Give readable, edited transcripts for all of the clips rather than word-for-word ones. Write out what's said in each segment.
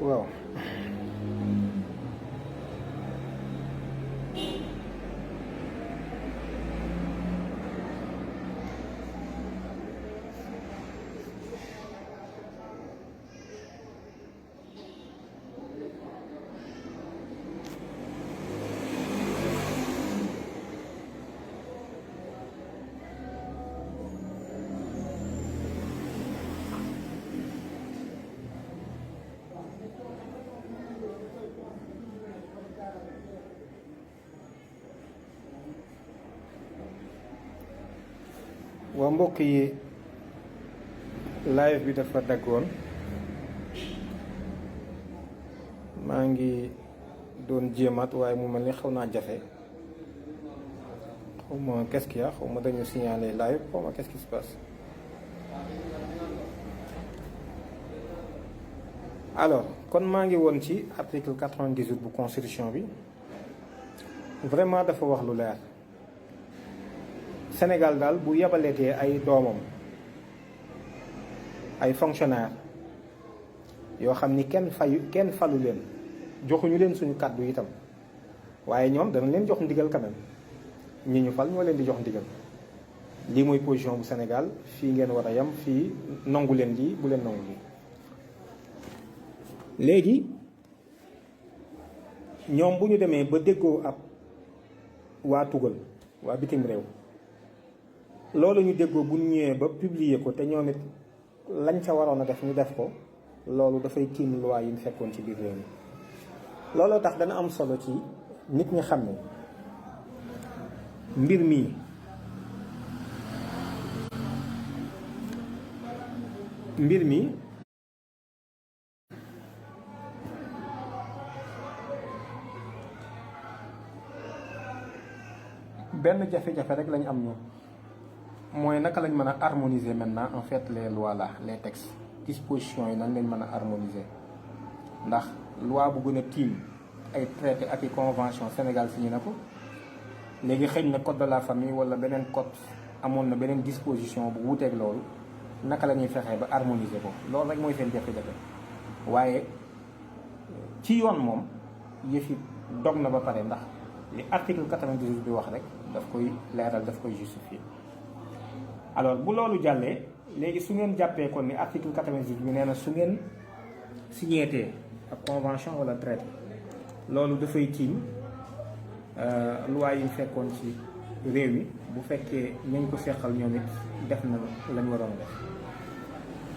waaw waa mbokk yi live bi dafa daggoon maa ngi doon jéemaat waaye mu mel ni xaw naa jafe xaw ma qu'est-ce qu'il y a xaw ma dañu signaler live xaw ma qu'est-ce qui se passe. alors kon maa ngi woon ci article 98 bu constitution bi vraiment dafa wax lu leer. Sénégal daal bu yebaleetee ay doomam ay fonctionnaire yoo xam ni kenn falu leen joxuñu leen suñu kàddu itam waaye ñoom dana leen jox ndigal quand même ñi ñu fal ñoo leen di jox ndigal lii mooy position bu Sénégal fii ngeen war a yem fii nangu leen lii bu leen nangu lii. léegi ñoom bu ñu demee ba déggoo ab waa tugal waa bitim réew loolu ñu déggoo bu ñu ñëwee ba publier ko te ñoom it lañ ca waroon a def ñu def ko loolu dafay tiim loi yi ñu fekkoon ci biir réew mi looloo tax dana am solo ci nit ñi xam ne mbir mi benn jafe-jafe rek lañ am ñoom mooy naka lañ mën a harmoniser maintenant en fait les lois là les textes dispositions yi nan lañ mën a harmoniser ndax loi bu gën a tiim ay traité ak i convention Sénégal signé na ko léegi xëy na code de la famille wala beneen code amoon na beneen disposition bu wuuteeg loolu naka la ñuy fexee ba harmoniser ko loolu rek mooy seen jafe-jafe waaye ci yoon moom yëfi dog na ba pare ndax li article 98 bi wax rek daf koy leeral daf koy justifier. alors bu loolu jàllee léegi su ngeen jàppee kon ni article 98 bi nee na su ngeen signéetee ak convention wala traité loolu dafay tiim loi yi ñu fekkoon ci réew mi bu fekkee ñañ ko seqal ñoom it def na lañ waroon def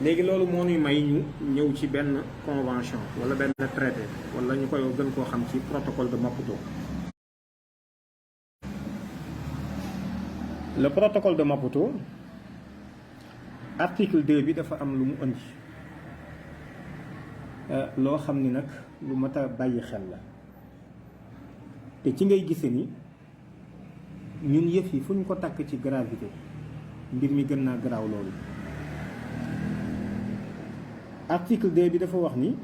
léegi loolu moo ñuy may ñu ñëw ci benn convention wala benn traité wala ñu koy gën koo xam ci protocole de Maputo. le protocole de Maputo article 2 bi dafa am lu mu indi loo xam ni nag lu mat a bàyyi xel la te ci ngay gise ni ñun yëf yi fu ñu ko takk ci gravité mbir mi gën naa garaaw loolu. article 2 bi dafa wax ni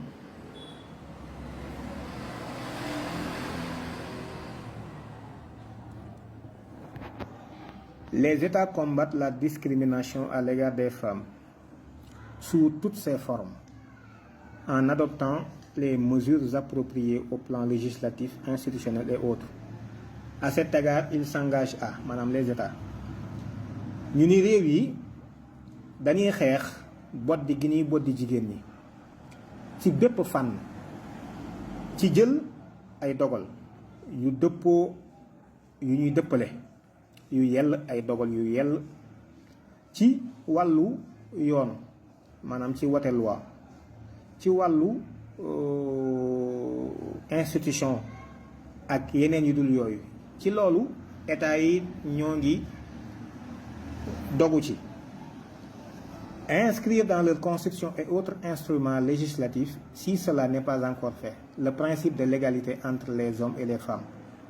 les États combattent la discrimination à l'égard des femmes sous toutes ses formes en adoptant les mesures appropriées au plan législatif, institutionnel et autres. À cet égard, ils s'engagent à maanaam les États ñu ni réew yi dañuy xeex boddi gi ñuy boddi jigéen ñi ci bépp fànn ci jël ay dogal yu dëppoo yu ñuy dëppale yu yell ay dogal yu yell ci wàllu yoon maanaam ci wote loi ci wàllu institution ak yeneen yu dul yooyu ci loolu état yi ñoo ngi dogu ci inscrire dans leur constitution et autres instruments législatifs, si cela n'est pas encore fait, le principe de l'égalité entre les hommes et les femmes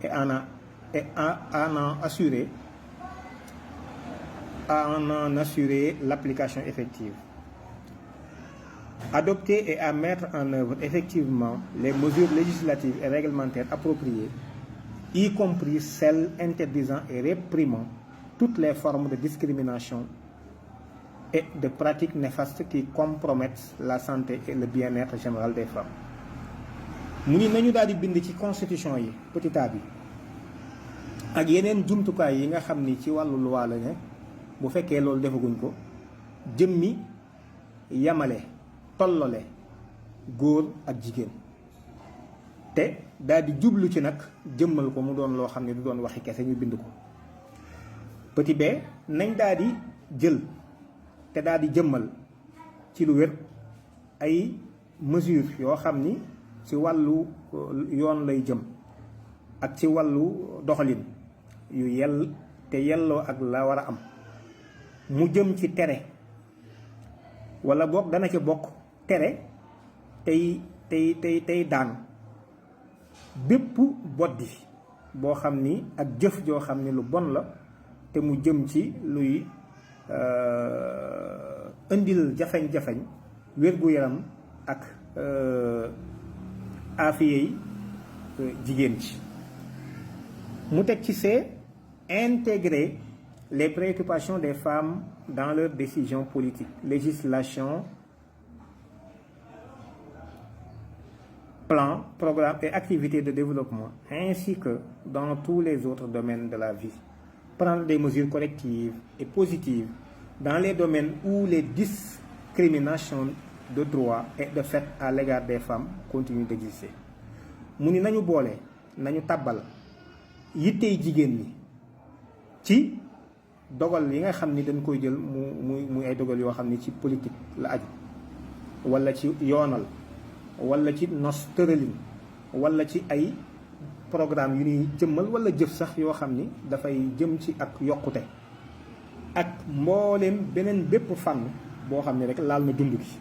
et à en assurer l'application effective. Adopter et à mettre en œuvre effectivement les mesures législatives et réglementaires appropriées, y compris celles interdisant et réprimant toutes les formes de discrimination et de pratiques néfastes qui compromettent la santé et le bien-être général des femmes. mu ni nañu daal di bind ci constitution yi petit a bi ak yeneen jumtukaay yi nga xam ni ci wàllu loi la ne bu fekkee loolu defaguñ ko jëmmi yamale tollole góor ak jigéen te daal di jublu ci nag jëmmal ko mu doon loo xam ne du doon waxi kese ñu bind ko petit b nañ daal di jël te daal di jëmmal ci lu wér ay mesures yoo xam ni ci wàllu yoon lay jëm ak ci wàllu doxalin yu yell te yelloo ak la war a am mu jëm ci tere walla boog dana ci bokk tere tey daan bépp boddi boo xam ni ak jëf joo xam ni lu bon la te mu jëm ci luy indil jafeñ-jafeñ wér-gu-yaram ak aafiyey jigéen ci mu teg ci see intégrer les préoccupations des femmes dans leurs décisions politiques, législation, plans, programmes et activités de développement, ainsi que dans tous les autres domaines de la vie. Prendre des mesures correctives et positives dans les domaines où les discriminations de droit et de fait à l'égard des femmes continuent d'exister. mu ni nañu boole nañu tàbbal yittey jigéen ñi ci dogal yi nga xam ni dañ koy jël muy ay dogal yoo xam ni ci politique la aju walla ci yoonal walla ci nos tëralin walla ci ay programme yu ñuy jëmmal walla jëf sax yoo xam ni dafay jëm ci ak yokkute ak mbooleem beneen bépp fànn boo xam ne rek laal na dund gi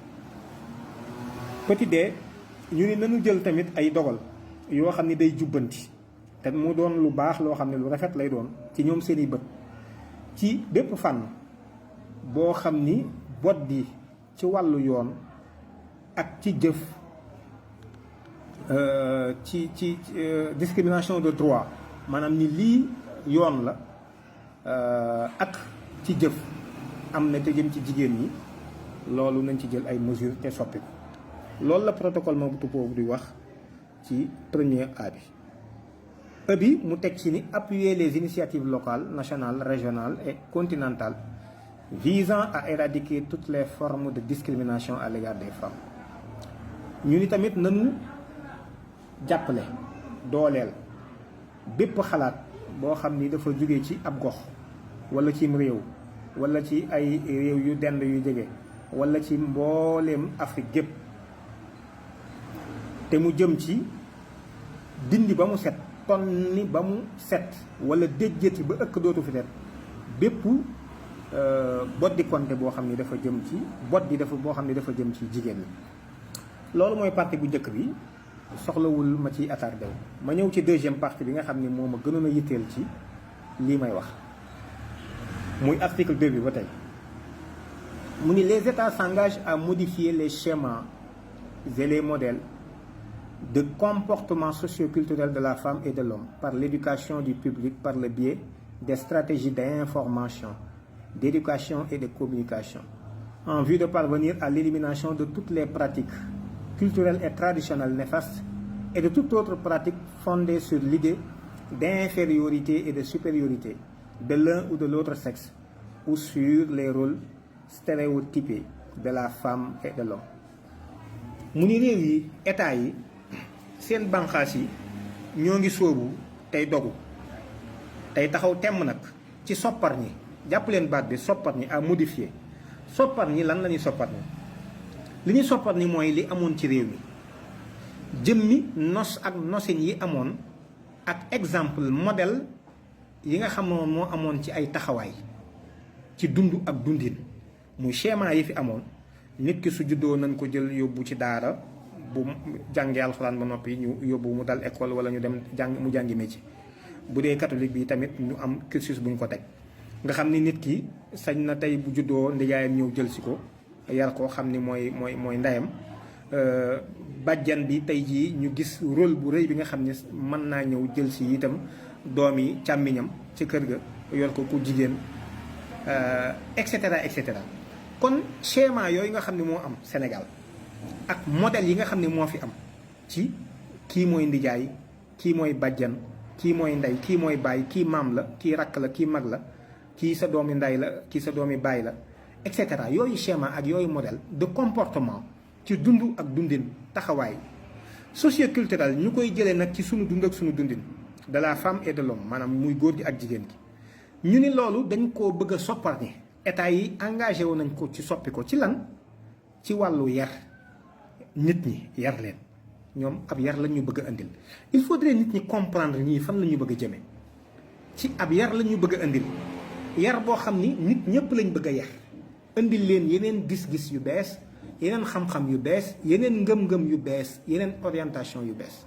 petit d ñu ni nañu jël tamit ay dogal yoo xam ni day jubbanti te mu doon lu baax loo xam ne lu rafet lay doon ci ñoom seeni bët ci bépp fànn boo xam ni bot di ci wàllu yoon ak ci jëf ci discrimination de droit maanaam ni lii yoon la ak ci jëf am na te jëm ci jigéen ñi loolu nañ ci jël ay mesures te soppi ko loolu la protocole Maputo boobu di wax ci premier A bi E bi mu teg ci ni appuyer les initiatives locales, nationales, régionales et continentales visant à éradiquer toutes les formes de discrimination à l'égard des femmes. ñu ni tamit nañu jàppale dooleel bépp xalaat boo xam ni dafa jóge ci ab gox walla cim réew walla ci ay réew yu dend yu jege walla ci mbooleem Afrique gépp te mu jëm ci dindi ba mu set tonni ba mu set wala déjjati ba ëkk dootu fi set bépp boddi konte boo xam ni dafa jëm ci boddi dafa boo xam ni dafa jëm ci jigéen ñi loolu mooy partie bu njëkk bi soxlawul ma ciy attardé wu ma ñëw ci deuxième partie bi nga xam ni moo ma gënoon a yitteel ci lii may wax muy article 2 bi ba tey mu ni les États s'engagent à modifier les schémas et les modèles de comportement socio-culturel de la femme et de l'homme par l'éducation du public par le biais des stratégies d'information, d'éducation et de communication, en vue de parvenir à l'élimination de toutes les pratiques culturelles et traditionnelles néfastes et de toute autre pratique fondée sur l'idée d'infériorité et de supériorité de l'un ou de l'autre sexe ou sur les rôles stéréotypés de la femme et de l'homme. mu ni réew yi état yi seen banqaas yi ñoo ngi sóobu tey dogu tey taxaw temm nag ci soppar ñi jàpp leen baat bi soppar ñi à modifier soppar ñi lan la ñuy soppar ñi li ñuy soppar ñi mooy li amoon ci réew mi jëmmi nos ak nosin yi amoon ak exemple modèle yi nga xamoon moo amoon ci ay taxawaay ci dund ak dundin muy schéma yi fi amoon nit ki su juddoo nañ ko jël yóbbu ci daara bu jàngee alxuraan ba noppi ñu yóbbu mu dal école wala ñu dem mu jàngi métier bu dee catholique bi tamit ñu am cursus bu ñu ko teg nga xam ni nit ki sañ na tey bu juddoo ndijaayam ñëw jël si ko yar ko xam ni mooy ndeyam bàjjan bi tey jii ñu gis rôle bu rëy bi nga xam ni mën naa ñëw jël si itam doomi càmmiñam ci kër ga yor ko ku jigéen et cetera et cetera kon schéma yooyu nga xam ne moo am Sénégal ak modèle yi nga xam ne moo fi am ci kii mooy ndijaay, kii mooy bàjjan, kii mooy ndey, kii mooy baay, kii maam la, kii rakk la, kii mag la, kii sa doomi ndey la, kii sa doomi baay la, et cetera. yooyu schéma ak yooyu modèle de comportement ci dund ak dundin taxawaay socioculturel ñu koy jëlee nag ci sunu dund ak sunu dundin de la femme et de l'homme maanaam muy góor gi ak jigéen gi. ñu ni loolu dañ koo bëgg a sopparñi état yi engagé wu nañ ko ci soppi ko ci lan ci wàllu yar nit ñi yar leen ñoom ab yar lañ ñu bëgg a indil. il faudrait nit ñi comprendre ñii fan la ñu bëgg a jëme ci ab yar la ñu bëgg a indil yar boo xam ni nit ñëpp lañ bëgg a yar indil leen yeneen gis-gis yu bees yeneen xam-xam yu bees yeneen ngëm-ngëm yu bees yeneen orientation yu bees.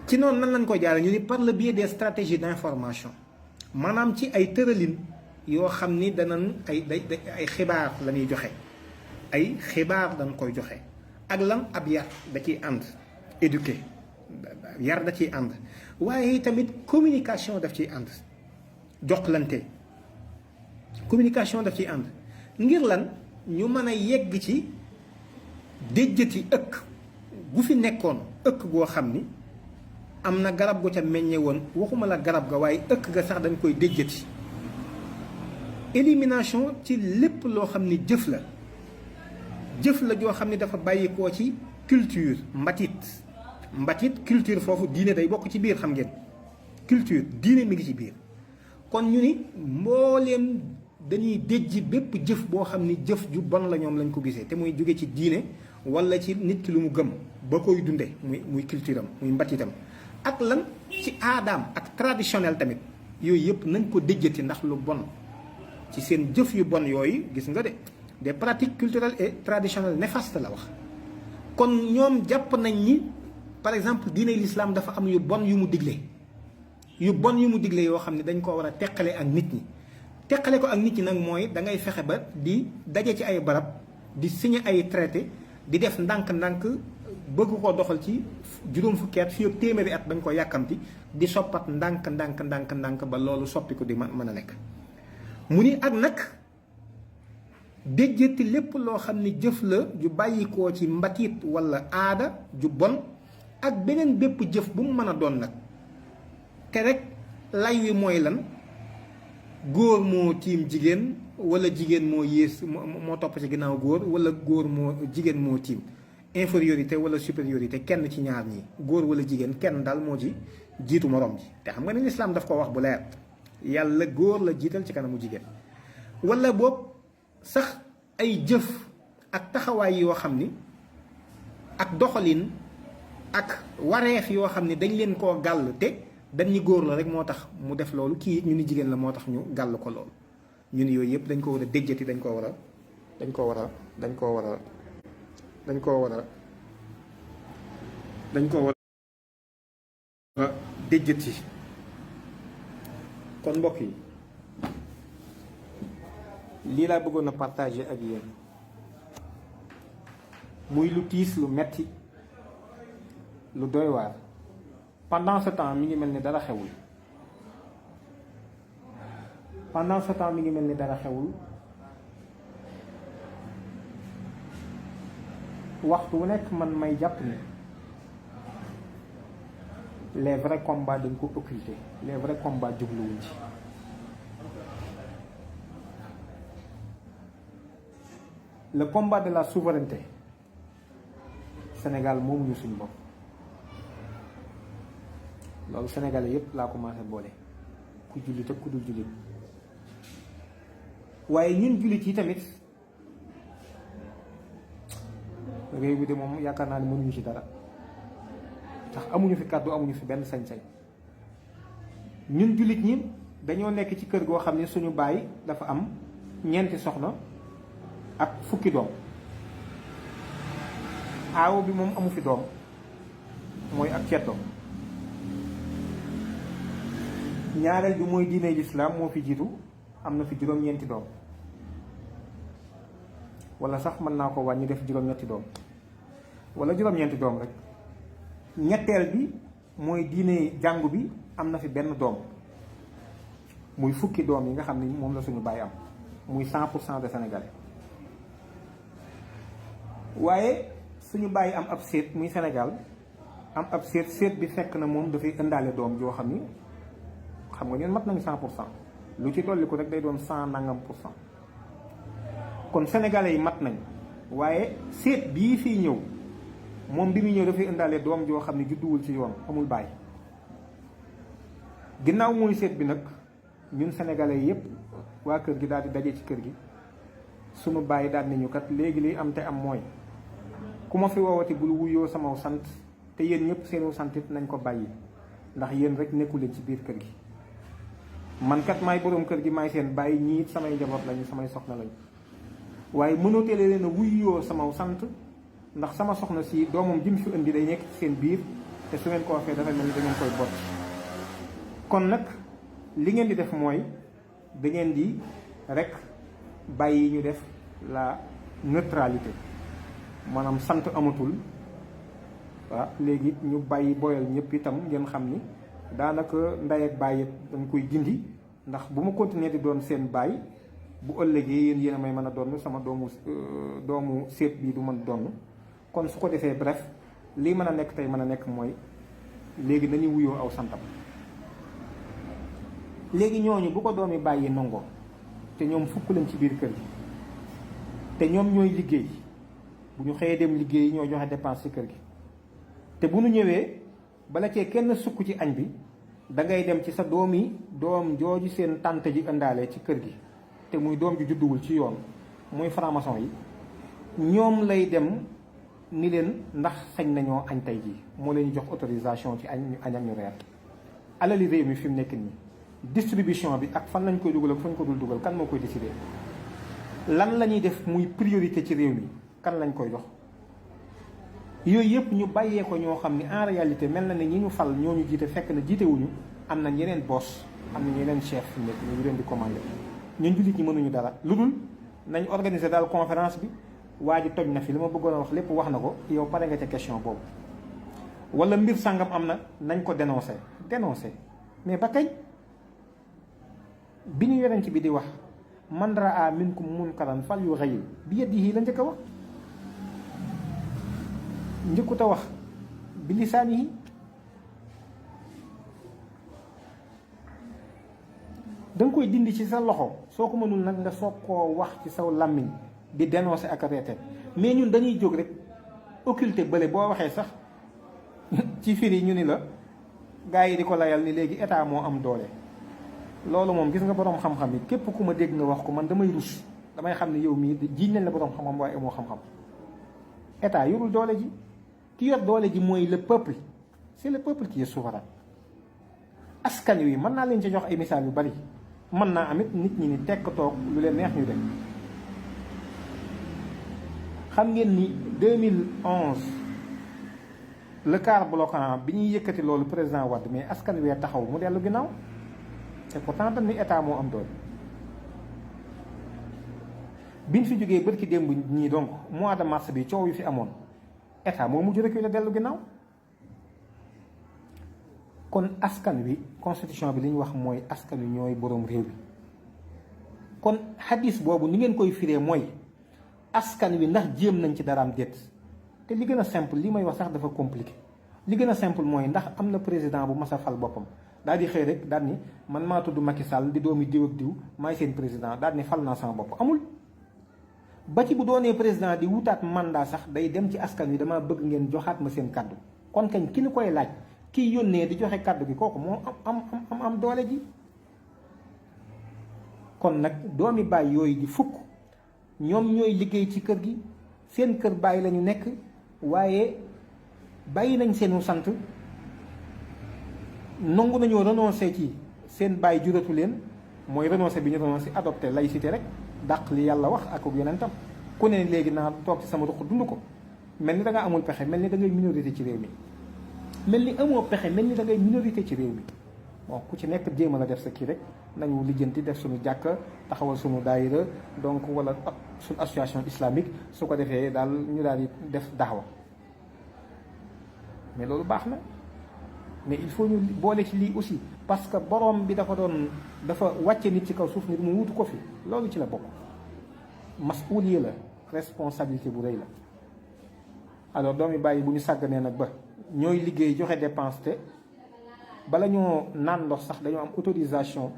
ci noonu nan lañ ko jaaree ñu ni par le biais des stratégies d'information maanaam ci ay tëralin yoo xam ni danañ ay xibaar la ñuy joxe ay xibaar dañ koy joxe ak lan ab yar da ciy ànd éduquer yar da ciy ànd waaye tamit communication daf ciy ànd joxlante communication daf ciy ànd ngir lan ñu mën a yegg ci déjjati ëkk gu fi nekkoon ëkk goo xam ni am na garab gu ca meññe woon waxuma la garab ga waaye ëkk ga sax dañ koy déjjati élimination ci lépp loo xam ni jëf la joo xam ni dafa bàyyikoo ci culture mbatit culture foofu diine day bokk ci biir xam ngeen culture diine mi ngi ci biir kon ñu ni mbooleem dañuy déjji bépp jëf boo xam ni jëf ju bon la ñoom lañ ko gisee te muy jóge ci diine wala ci nit ki lu mu gëm ba koy dunde muy culture am muy mbatitam ak lan ci aadaam ak traditionnel tamit yooyu yëpp nañ ko déjjati ndax lu bon ci seen jëf yu bon yooyu gis nga de des pratiques culturelles et traditionnelles néfastes la wax. kon ñoom jàpp nañ ni par exemple diine l'islam dafa am yu bon yu mu digle yoo xam ne dañ ko war a teqale ak nit ñi teqale ko ak nit ñi nag mooy da ngay fexe ba di daje ci ay barab di signer ay traité di def ndànk-ndànk bëgg koo doxal ci juróom fukki at fii ak téeméeri at bañ ko yàkkamti di soppat ndànk ba loolu soppi ko di mën a nekk. mu ni ak nag déjjati lépp loo xam ni jëf la ju bàyyikoo ci mbatit wala aada ju bon ak beneen bépp jëf bu mu mën a doon nag te rek lay wi mooy lan góor moo tiim jigéen wala jigéen moo yées moo topp ci ginnaaw góor wala góor moo jigéen moo tiim infériorité wala supériorité kenn ci ñaar ñi góor wala jigéen kenn daal moo ci jiitu morom ji te xam nga ne lislaam daf ko wax bu leer yàlla góor la jiital ci kanamu jigéen wala boobu sax ay jëf ak taxawaay yoo xam ni ak doxalin ak wareef yoo xam ni dañ leen koo gàll te dañ ni góor la rek moo tax mu def loolu kii ñu ni jigéen la moo tax ñu gàll ko loolu ñu ni yooyu yëpp dañ ko war a déjjati dañ koo war a déjjati. kon mbokk yi lii laa bëggoon a partager ak yéen muy lu tiis lu metti lu doy waar pendant ce temps mi ngi mel ni dara xewul waxtu wu nekk man may jàpp ni les vrais combats dañ ko occulté les vrais combats jubluwuñ ci le combat de la souveraineté Sénégal moomuñu suñu bopp loolu sénégalais yépp laa commencé boole ku jullit ak ku dul jullit waaye ñun jullit yi tamit réew bi de moom yaakaar naa ne mënuñu ci dara ndax amuñu fi kàddu amuñu fi benn sañ-sañ ñun jullit ñi dañoo nekk ci kër goo xam ne suñu baay dafa am ñeenti soxna ak fukki doom aawo bi moom amu fi doom mooy ak ceddo ñaareel bi mooy diine lislaam moo fi jiitu am na fi juróom-ñeenti doom wala sax mën naa ko wàññi def juróom-ñetti doom wala juróom-ñeenti doom rek ñetteel bi mooy diine jàngu bi am na fi benn doom muy fukki doom yi nga xam ne moom la suñu bàyyi am muy 100% de sénégalais waaye suñu bàyyi am ab séet muy Sénégal am ab seet bi fekk na moom dafay indaale doom joo xam ni xam nga ñun mat nañu 100% lu ci dolli ko rek day doon 100 nangam pour cent kon sénégalais yi mat nañ waaye seet bii fii ñëw moom bi muy ñëw dafay indaale doom joo xam ne judduwul ci yoon amul bàyyi ginnaaw mooy seet bi nag ñun sénégalais yépp waa kër gi daal di daje ci kër gi sunu bàyyi daal nañu kat léegi liy am te am mooy ku ma fi woowati bul wuyoo sama sant te yéen ñëpp seenu santit nañ ko bàyyi ndax yéen rek nekku leen ci biir kër gi man kat maay boroom kër gi maay seen bàyyi ñii it samay njaboot lañu samay soxna lañu waaye mënoo teelee leen a wuyoo sama sant ndax sama soxna si doomam jëm fi indi day nekk ci seen biir te su ngeen ko waxee dafa mel ni da ngeen koy bot kon nag li ngeen di def mooy da ngeen di rek bàyyi ñu def la neutralité maanaam sant amatul waaw léegi ñu bàyyi boyal ñëpp itam ngeen xam ni daanaka ndey ak bàyyi dañ koy dindi ndax bu ma continuer di doon seen bàyyi bu ëllëgee yéen a may mën a donn sama doomu seet bii du mën donn kon su ko defee bref lii mën a nekk tey mën a nekk mooy léegi nañuy wuyoo aw santam léegi ñooñu bu ko doomi bàyyi nangoo te ñoom fukk lañ ci biir kër gi te ñoom ñooy liggéey bu ñu xëyee dem liggéey ñoo joxe dépense ci kër gi te bu ñu ñëwee bala cee kenn sukk ci añ bi da ngay dem ci sa doom jooju seen tante ji indaale ci kër gi te muy doom ji judduwul ci yoon muy franc-maçon yi ñoom lay dem ni leen ndax sañ nañoo añ tey jii moo leen jox autorisation ci añ ak ñu reer alali réew mi fi mu nekk nii distribution bi ak fan lañ koy dugal ak fañ ko dul dugal kan moo koy décider lan la ñuy def muy priorité ci réew mi kan lañ koy jox yooyu yëpp ñu bàyyee ko ñoo xam ni en réalité mel na ne ñi ñu fal ñoo ñu jiite fekk na jiitewuñu am nañ yeneen boss am nañ yeneen chef fi nekk ñu leen di commandé ñun jullit ñi mënuñu dara lu dul nañ organiser daal conférence bi waa ji toj na fi li ma bëggoon a wax lépp wax na ko yow pare nga ca question boobu wala mbir sàngam am na nañ ko dénoncé mais ba kañ bi ñu yonent bi di wax man raa minkum munkaran fal yughayyir bi yadihi la njëkk a wax njëkkut a wax bi lisaanihi da nga koy dindi ci sa loxo soo ko mënul nag nga soog koo wax ci saw làmmiñ di dénoncer ak a reete mais ñun dañuy jóg rek occulter bële boo waxee sax ci firi ñu ni la gars yi di ko layal ni léegi état moo am doole loolu moom gis nga boroom xam-xam yi képp ku ma dégg nga wax ko man damay rus damay xam ne yow mii jiiñ nañ la boroom xam-xam waaye amoo xam-xam état yorul doole ji ki yor doole ji mooy le peuple c'est le peuple qui est souverain askan wi mën naa leen ci jox ay misaal yu bari mën naa amit nit ñi ni tekk toog lu leen neex ñu def xam ngeen ni 2011 le quart bloquant bi ñuy yëkkati loolu président Wade mais askan wee taxaw mu dellu ginnaaw te pourtant dañ ni état moo am doole biñ fi jógee bërki démb ñii donc mois de mars bi coow yu fi amoon état moo mujj reculer dellu ginnaaw kon askan wi constitution bi li ñu wax mooy askan wi ñooy boroom réew bi kon xadis boobu ni ngeen koy firee mooy askan wi ndax jéem nañ ci daraam déet te li gën a simple li may wax sax dafa compliqué li gën a simple mooy ndax am na président bu mas a fal boppam daal di xëy rek daal ni man maa tudd Macky Sall di doomi diw ak diw maay seen président daal ni fal naa sama bopp amul ba ci bu doonee président di wutaat mandat sax day dem ci askan wi dama bëgg ngeen joxaat ma seen kàddu kon kañ ki ni koy laaj kiy yónnee di joxe kàddu gi kooku moo am doole ji kon nag doomi baay yooyu di fukk ñoom ñooy liggéey ci kër gi seen kër baay lañu nekk waaye bàyyi nañ seenu sant nangu nañoo renoncé ci seen baay juratu leen mooy renoncé bi ñu renoncé adopté laïcité rek dàq li yàlla wax ak yonentam ku ne léegi naa toog ci sama ruq dund ko mel ni da nga amul pexe mel ni da ngay minorité ci réew mi mel ni amoo pexe mel ni da ngay minorité ci réew mi bon ku ci nekk jéem a la def sa kii rek nañu lijjanti def suñu jàkka taxawal suñu daayira donc wala suñu association islamique su ko defee daal ñu daal di def daawa mais loolu baax na mais il faut ñu boole ci lii aussi parce que borom bi dafa wàcce nit ci kaw suuf nit mu wutu ko fi loolu ci la bokk masuuliya la responsabilité bu rëy la alors doomi bàyyi bu ñu sàgganee nag ba ñooy liggéey joxe dépense te bala ñoo naan ndox sax dañoo am autorisation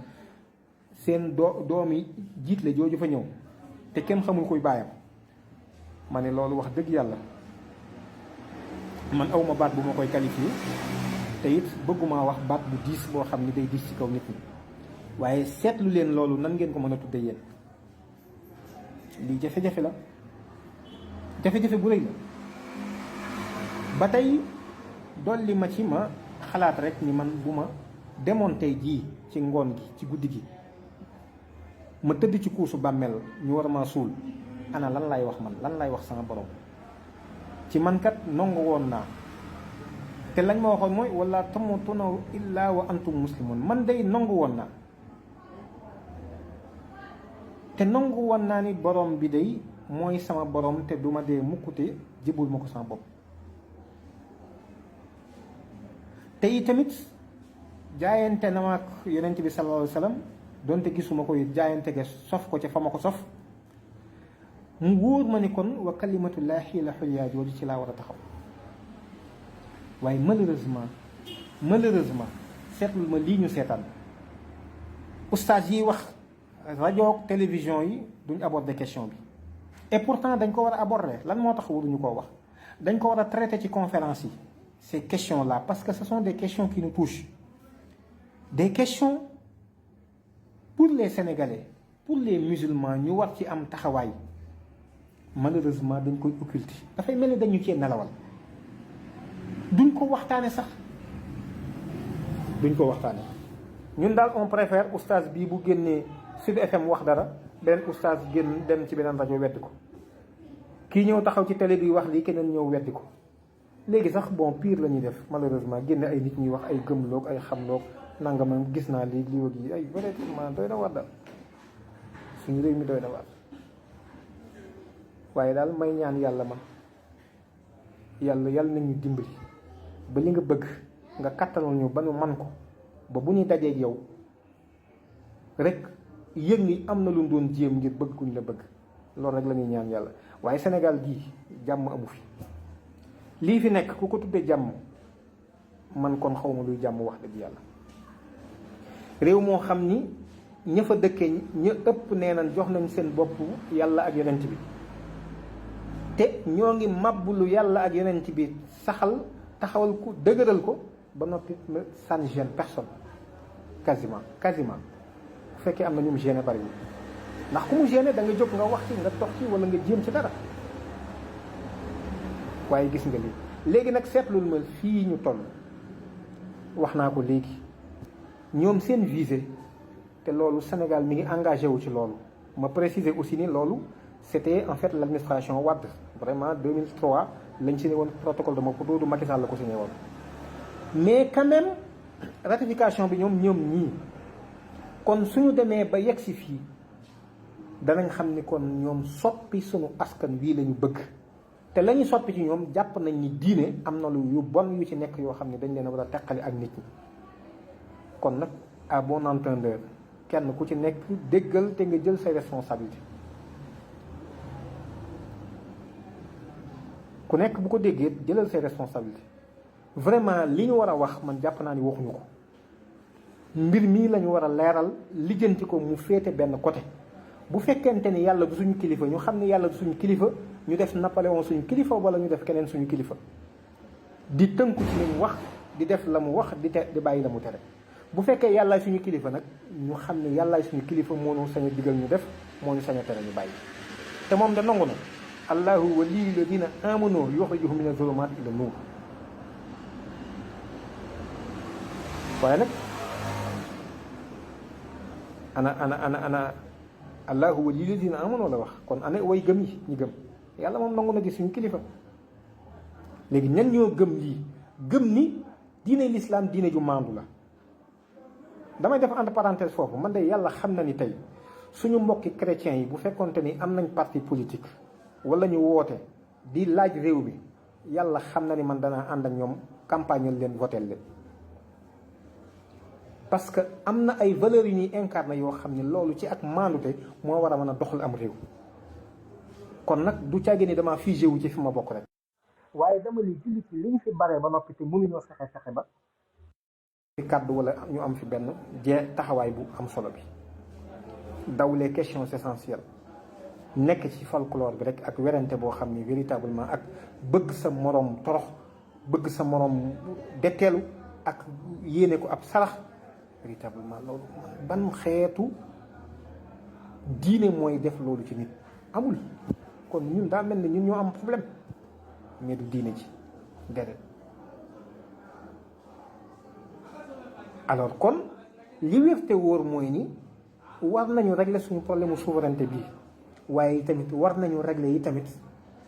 seen doomi jiitle jooju fa ñëw te kenn xamul kuy baayam. ma ne loolu wax dëgg yàlla man awma baat bu ma koy qualifié te it bëgguma wax baat bu diis boo xam ni day diis ci kaw nit ñi waaye seetlu leen loolu nan ngeen ko mën a tudde yéen. lii jafe-jafe la, jafe-jafe bu rëy la. ba tey dolli ma ci ma xalaat rek ni man bu ma demoon tey jii ci ngoon gi ci guddi gi ma tëdd ci kuusu bàmmeel ñu war ma suul, ana lan lay wax man, lan lay wax sama borom ci man kat nangu woon naa te lañ ma waxoon mooy wala tamutunna illa wa antum muslimun. man day nangu woon naa te nangu woon naa ni borom bi day mooy sama borom te du ma dee mukkute jibul ma ko sama bopp. te yi tamit jaayante na ma ak yonent bi sallallahu alayhi wa sallam donte gisuma ko jaayante ge sof ko ca fa ma ko sof mu wóor ma ni kon wa kalimatullahi la xulyaa jooju ci laa war a taxaw. waaye malheureusement seetlul ma lii ñu seetaan oustaz yi wax rajo télévision yi duñ aborder question bi et pourtant dañ ko war a aborder. lan moo tax waruñu koo wax? dañ ko war a traiter ci conférence yi ces questions là parce que ce sont des questions qui nous touchent, des questions pour les Sénégalais, pour les musulmans ñu war ci am taxawaay. malheureusement dañ koy occulter, dafay mel ni dañu cee nelawal, duñ ko waxtaane sax, duñ ko waxtaane. ñun daal on préfère oustaz bii bu génnee Sud FM wax dara beneen oustaz génn dem ci beneen rajo weddi ko, kii ñëw taxaw ci télé bi wax lii keneen ñëw weddi ko. léegi sax bon pire la ñuy def malheureusement, génne ay nit ñuy wax ay gëmloog ay xamloog nangam gis naa lii lii wag yi ay vraiment doy na war daal, suñu réew mi doy na war. waaye daal may ñaan yàlla man yàlla nañu dimbali ba li nga bëgg nga kattanal ñu ba nu man ko, ba bu ñuy dajeeg yow rek yëg ni am na lu doon jéem ngir bëgg kuñ la bëgg. loolu rek la ñuy ñaan yàlla. waaye Sénégal gii jàmm amu fi, lii fi nekk ku ko tuddee jàmm man kon xaw ma luy jàmm wax dëgg yàlla. réew moo xam ni ña fa dëkkee ña ëpp nee nañ jox nañ seen bopp yàlla ak yonent bi te ñoo ngi màbbulu yàlla ak yonent bi saxal taxawal ko dëgëral ko ba noppi ça ne gêne personne quasiment bu fekkee am na ñu mu gêné bari ndax ku mu gêné da nga jóg nga wax ci nga dox ci wala nga jéem ci dara. waaye gis nga lii léegi nag seetlul ma fii ñu toll, wax naa ko léegi ñoom seen visée te loolu Sénégal mi ngi engagé wu ci loolu. ma préciser aussi ni loolu c'était en fait l'administration Wade, vraiment 2003 lañ signé woon protocole de Maputo, du Macky Sall la ko signé woon. mais quand même ratification bi ñoom ñii kon suñu demee ba yegg si fii danañ xam ni kon ñoom soppi suñu askan wii la ñu bëgg. te la ñu soppi ci ñoom jàpp nañ ni diine am na lu yu bon yu ci nekk yoo xam ne dañ leen a war a teqali ak nit ñi. kon nag à bon entendeur kenn ku ci nekk déggal te nga jël say responsabilités. ku nekk bu ko déggee jëlal say responsabilités. vraiment li ñu war a wax man jàpp naa ni waxuñu ko. mbir mii la ñu war a leeral lijjanti ko mu féete benn côté. bu fekkente ni yàlla du suñu kilifa ñu xam ne yàlla du suñu kilifa ñu def Napoléon suñu kilifa wala ñu def keneen suñu kilifa di tënku ci li mu wax di def la mu wax di bàyyi la mu tere. bu fekkee yàllaay suñu kilifa nag ñu xam ne yàllaay suñu kilifa moo ñu sañ a digal ñu def moo ñu sañ a tere ñu bàyyi. te moom da nangu na allahu waliyyu ladina amanu yuxrijuhum mina zulumaati ila nuur. waaye nag ana allahu waliyyu ladina amanu la wax, kon ana way gëm yi ñi gëm yàlla moom nangu na di suñu kilifa. léegi ñan ñoo gëm lii gëm ni diine l'islam diine ju maandu la. damay def entre parenthèse foofu, man de yàlla xam na ni tey suñu mbokki chrétiens yi bu fekkonte ni am nañ parti politique wala ñu woote di laaj réew mi, yàlla xam na ni man danaa ànd ak ñoom campagne leen votel leen. parce que am na ay valeurs yu ñuy incarné yoo xam ne loolu ci ak maandute moo war a mën a doxal am réew. kon nag du caagee ni dama figé wu ci fi ma bokk rek. waaye dama ni jullit yi li ñu fi baree ba noppi te mënuñoo fexe ba fi kàddu wala ñu am fi benn taxawaay bu am solo bi daw les questions essentielles nekk ci folklore bi rek ak werante boo xam ni véritablement ak bëgg sa moroom torox bëgg sa moroom detteelu ak yéene ko ab sarax véritablement loolu ban xeetu diine mooy def loolu ci nit amul. kon ñun daa mel ni ñun ñoo am problème mais du diine ci déedéet. alors kon li wér te wóor mooy ni war nañu régler suñu problème mu souveraineté bii waaye tamit war nañu régler yi tamit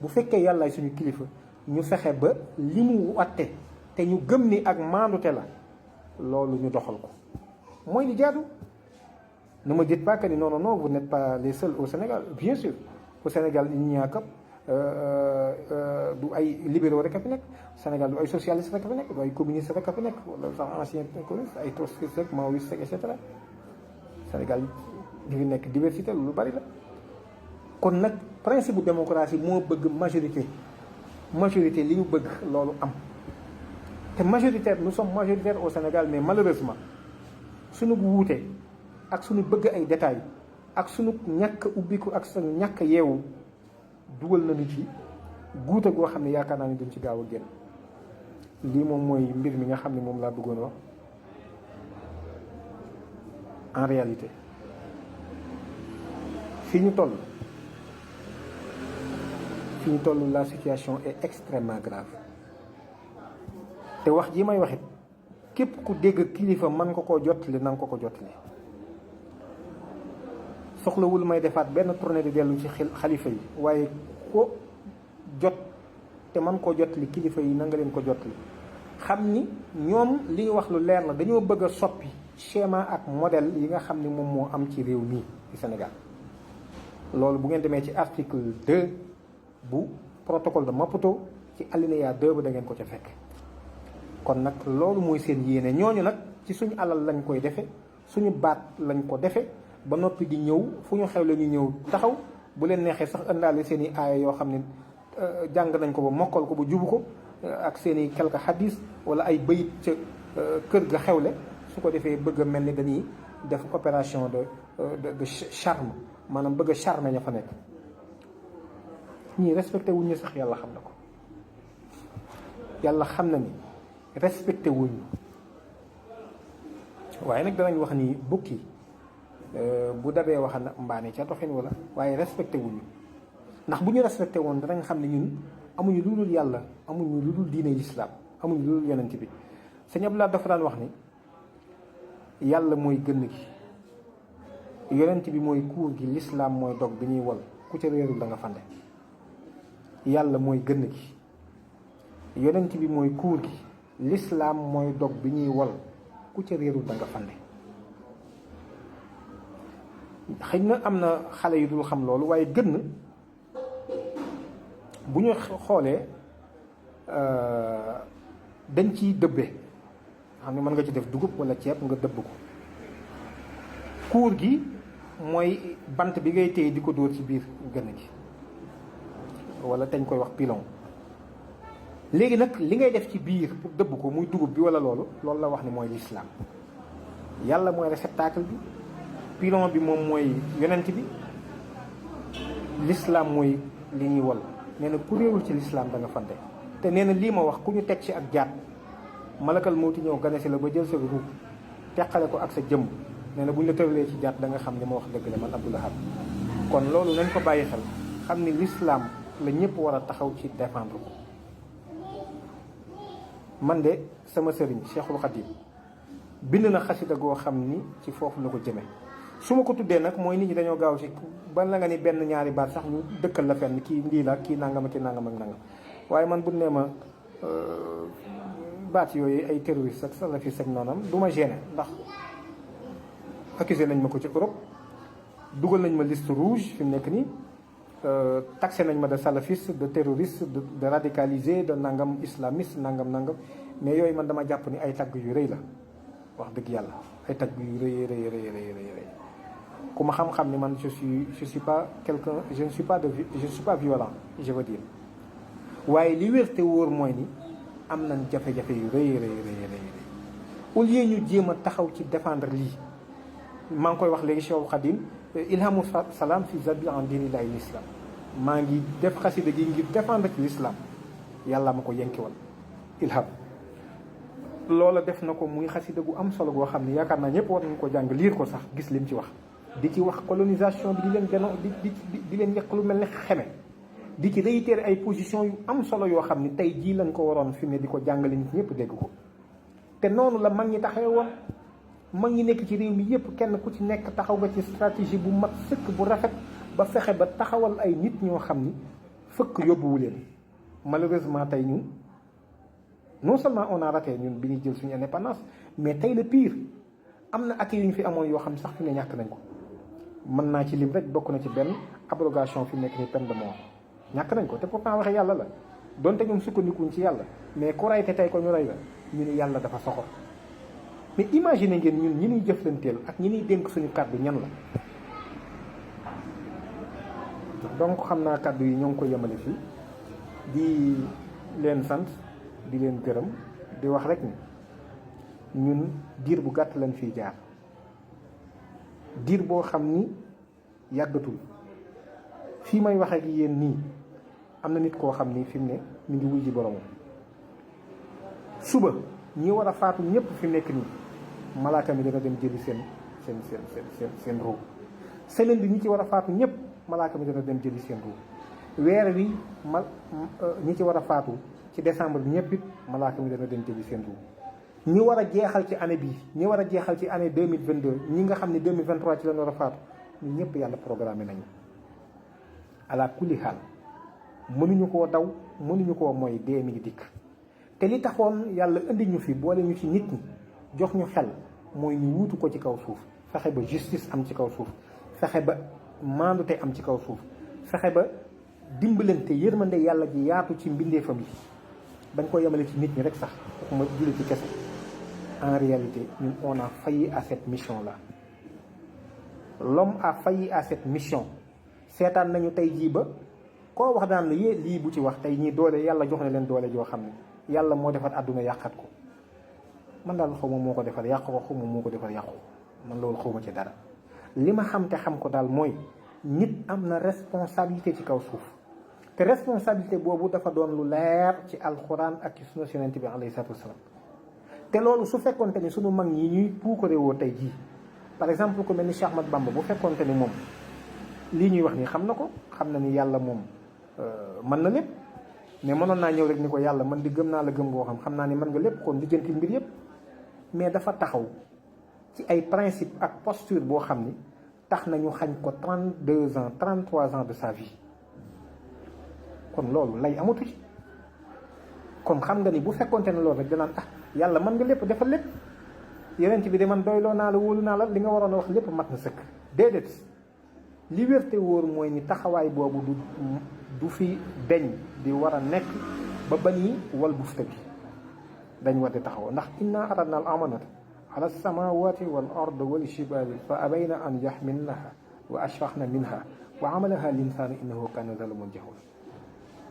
bu fekkee yàllaay suñu kilifa ñu fexe ba li mu watte te ñu gëm ni ak maandute la loolu ñu doxal ko mooy li jaadu. Ne me dites pas que non, non, non, vous n'êtes pas les seuls au Sénégal. Bien sûr, au Sénégal, il n'y a que des libéraux rek a fi nekk Sénégal du ay socialistes rek a fi nekk du ay communistes rek a fi nekk wala sax ancien communiste ay trotskistes rek maoïstes rek et cetera Sénégal di fi nekk diversité lu bari la. kon nag principe bu démocratie moo bëgg majorité li ñu bëgg loolu am te majoritaire nous sommes majoritaires au Sénégal mais malheureusement suñu wuute ak suñu bëgg ay détails ak suñu ñàkk ubbiku ak suñu ñàkk yeewu dugal nañu ci guute goo xam ne yaakaar naa ni duñ ci gaaw a génn lii moom mooy mbir mi nga xam ne moom laa bëggoon wax en réalité fi ñu toll la situation est extrêmement grave te wax ji may waxit képp ku dégg kilifa mën nga koo jottali na nga ko jottali soxlawul may defaat benn tournée di dellu ci xalifa yi waaye ko jot te man koo jottali kilifa yi na nga leen ko jottali xam ni ñoom li ñu wax lu leer la dañoo bëgg a soppi schéma ak modèle yi nga xam ni moom moo am ci réew mii ci Sénégal loolu bu ngeen demee ci article 2 bu protocole de Maputo ci alinéa 2 ba da ngeen ko ca fekk kon nag loolu mooy seen yéene ñooñu nag ci suñu alal lañ koy defe suñu baat lañ ko defe ba noppi di ñëw fu ñu xew la ñu ñëw taxaw bu leen neexee sax indaale seen i aaya yoo xam ne jàng nañ ko ba mokkal ko ba jubu ko ak seen i quelque hadis wala ay bayit ca kër ga xewle su ko defee bëgg a mel ni dañuy def opération de charme maanaam bëgg a charme ña fa nekk ñii respecté wuñ ñu sax yàlla xam na ko yàlla xam na ni respecté wuñ waaye nag danañ wax ni bukki bu dabee wax na mbaane ca doxin wala waaye respecté wuñu ndax bu ñu respecté woon danañ xam ne ñun amuñu lu dul yàlla amuñu lu dul diine lislaam amuñu lu dul yonent bi sëñ Abdoulaye dafa daan wax ni yàlla mooy gënn gi yonent bi mooy kuur gi lislaam mooy dog bi ñuy wol ku ca réerul da nga fande yàlla mooy gënn gi yonent bi mooy kuur gi lislaam mooy dog bi ñuy wol ku ca réerul da nga fande xëy na am na xale yu dul xam loolu waaye gënn bu ñu xoolee dañ ciy dëbbe xam ne mën nga ci def dugub wala ceeb nga dëbb ko kuur gi mooy bant bi ngay téye di ko dóor ci biir gënn gi wala dañ koy wax pilon léegi nag li ngay def ci biir pour dëbb ko muy dugub bi wala loolu la wax ni mooy lislaam yàlla mooy réceptacle bi pilon bi moom mooy yonent bi lislaam mooy li ñuy wol nee na ku réewul ci lislaam da nga fante te nee na lii ma wax ku ñu teg ci ak jaat malakal mawti ñëw gane si la ba jël sa ruub teqale ko ak sa jëmm nee na bu ñu la tëralee ci jaat da nga xam ni ma wax dëgg la man Abdou Lahad kon loolu nañ ko bàyyi xel xam ni lislaam la ñëpp war a taxaw ci défendre ko man de sama sëriñ Cheikhul Khadim bind na xasida goo xam ni ci foofu la ko jëme su ma ko tuddee nag mooy nit ñi dañoo gaaw ci ban la nga ni benn ñaari baat sax ñu dëkkal la fenn kii lii la kii nangam ak nangam ak nangam waaye man bu nee ma baat yooyu ay terroriste ak salafiste ak noonam du ma gêné ndax accusé nañ ma ko ci Europe dugal nañ ma liste rouge fi mu nekk nii taxé nañ ma de salafiste de terroriste de radicalisé de nangam islamiste nangam mais yooyu man dama jàpp ni ay tagg yu rëy la wax dëgg yàlla ay tagg yu rëy ku ma xam-xam ni man je suis pas quelqu'un je ne suis pas violent je veux dire waaye li wér te wóor mooy ni am nañ jafe-jafe yu rëy rëy rëy rëy au lieu ñu jéem a taxaw ci défendre lii. maa ngi koy wax léegi Cheikh Khadim ilhamu salaam fi zabi en dinillahi l'islam maa ngi def xasida gi ngir défendre ci l'islam yàlla ma ko yenkiwal ilham loola def na ko muy xasida gu am solo goo xam ne yaakaar naa ñëpp war nañu ko jàng liir ko sax gis lim ci wax di ci wax colonisation bi di leen gën di leen yàq lu mel ne xeme di ci réitérer ay position yu am solo yoo xam ni tey jii lañ ko waroon fi ne di ko jàngale nit ñëpp dégg ko te noonu la mag ñi taxawee woon mag ñi nekk ci réew mi yëpp kenn ku ci nekk taxaw nga ci stratégie bu mag sëkk bu rafet ba fexe ba taxawal ay nit ñoo xam ni fëkk yóbbuwu leen malheureusement tey ñun non seulement on a raté ñun bi ñuy jël suñu indépendance mais tey le pire am na ak yu ñu fi amoon yoo xam sax fi ne ñàkk nañ ko mën naa ci lim rek bokk na ci benn abrogation fi nekk ni peine de mort ñàkk nañ ko te pourtant waxe yàlla la donte ñoom sukkandikuñ ci yàlla mais ku rey te tey ko ñu rey la ñu ne yàlla dafa soxor mais imagine ngeen ñun ñi ñuy jëflanteel ak ñi ñuy dénk suñu kàddu ñan la donc xam naa kàddu yi ñoo ngi ko yemale fii di leen sant di leen gërëm di wax rek ni ñun diir bu gàtt lañ fiy jaar diir boo xam ni yàggatul fii may wax ak yéen nii am na nit koo xam ni fi mu ne mi ngi wuy ji boromam suba ñi war a faatu ñëpp fi nekk nii malaaka mi dana dem jëli seen ruu semaine bi ñi ci war a faatu ñëpp malaaka mi dana dem jëli seen ruu weer wi ñi ci war a faatu ci décembre bi ñëpp it malaaka mi dana dem jëli seen ruu ñi war a jeexal ci année bii ñi war a jeexal ci année 2022 ñi nga xam ne 2023 ci lañ war a faatu ñu ñëpp yàlla programmé nañu ala kulli xaal mënuñu koo daw mënuñu koo mooy dee mi ngi dikk te li taxoon yàlla indi ñu fi boole ñu ci nit ñi jox ñu xel mooy ñu wuutu ko ci kaw suuf fexe ba justice am ci kaw suuf fexe ba maandute am ci kaw suuf fexe ba dimbalante yërmande yàlla ji yaatu ci mbindeefam yi bañ ko yemale ci nit ñi rek sax waxuma julli ci kese en réalité ñun on a failli à cette mission là l'homme a failli à cette mission seetaan nañu tey jii ba koo wax daan la yée lii bu ci wax tey ñii doole yàlla jox na leen doole joo xam ne yàlla moo defar àdduna yàqat ko man daal xaw ma moo ko defar yàq ko xaw ma moo ko defar yàqu man loolu xaw ma ci dara li ma xam te xam ko daal mooy nit am na responsabilité ci kaw suuf te responsabilité boobu dafa doon lu leer ci alxuraan ak ci sunna yonent bi alayhi salaatu wasalaam te loolu su fekkonte ni sunu mag ñi ñuy puukare woo tey jii par exemple ku mel ni Cheikh Ahmad Bamba bu fekkonte ni moom lii ñuy wax ni xam na ko xam na ni yàlla moom mën na lépp mais mënoon naa ñëw rek ni ko yàlla man di gëm naa la gëm goo xam naa ni mën nga lépp kon lijjanti mbir yëpp mais dafa taxaw ci ay principe ak posture boo xam ni tax nañu xañ ko 32 ans 33 ans de sa vie kon loolu lay amatu ci kon xam nga ni bu fekkonte ne loolu rek danaan yàlla mën nga lépp defal lépp yeneen ci bi de man doyloo naa la wóolu naa la li nga waroon a wax lépp mat na sëkk déedéet li wér te wóor mooy ni taxawaay boobu du fi deñ di war a nekk ba bani wal bufta bi dañ war di taxaw ndax inna aradna al amanata ala samawati wal ard wal jibali fa abayna an yaxmilnaha wa ashfaqna minha wa amalaha al insanu innahu kana zaluman jahula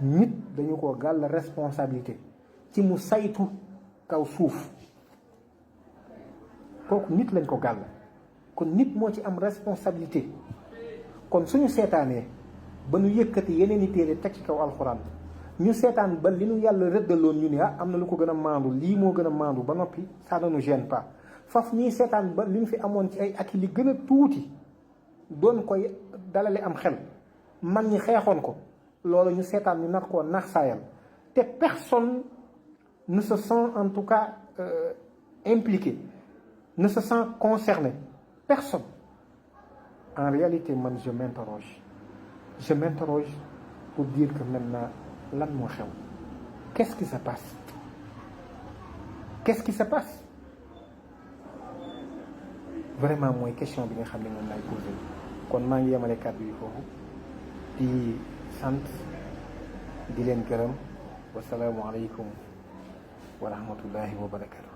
nit dañu ko gàll responsabilité ci mu saytu kaw suuf kooku nit lañ ko gàll kon nit moo ci am responsabilité kon suñu seetaanee ba nu yëkkati yeneen i téere teg ci kaw alxuraan ñu seetaan ba li nu yàlla rëddaloon ñu ni am na lu ko gën a maandu lii moo gën a maandu ba noppi ça ne nous gêne pas faf ñii seetaan ba li ñu fi amoon ci ay ak li gën a tuuti doon koy dalale am xel mag ñi xeexoon ko loolu ñu seetaan ñu nar koo nax saayal te personne ne se sent en tout cas impliqué ne se sent concerné personne en réalité man je m'interroge pour dire que maintenant lan moo xew qu'est-ce qui se passe vraiment mooy question bi nga xam ne moom laay posé kon maa ngi yemale kàddu yi foofu di sant di leen gërëm wasalaamualeykum wa rahmatullahi wa barakatu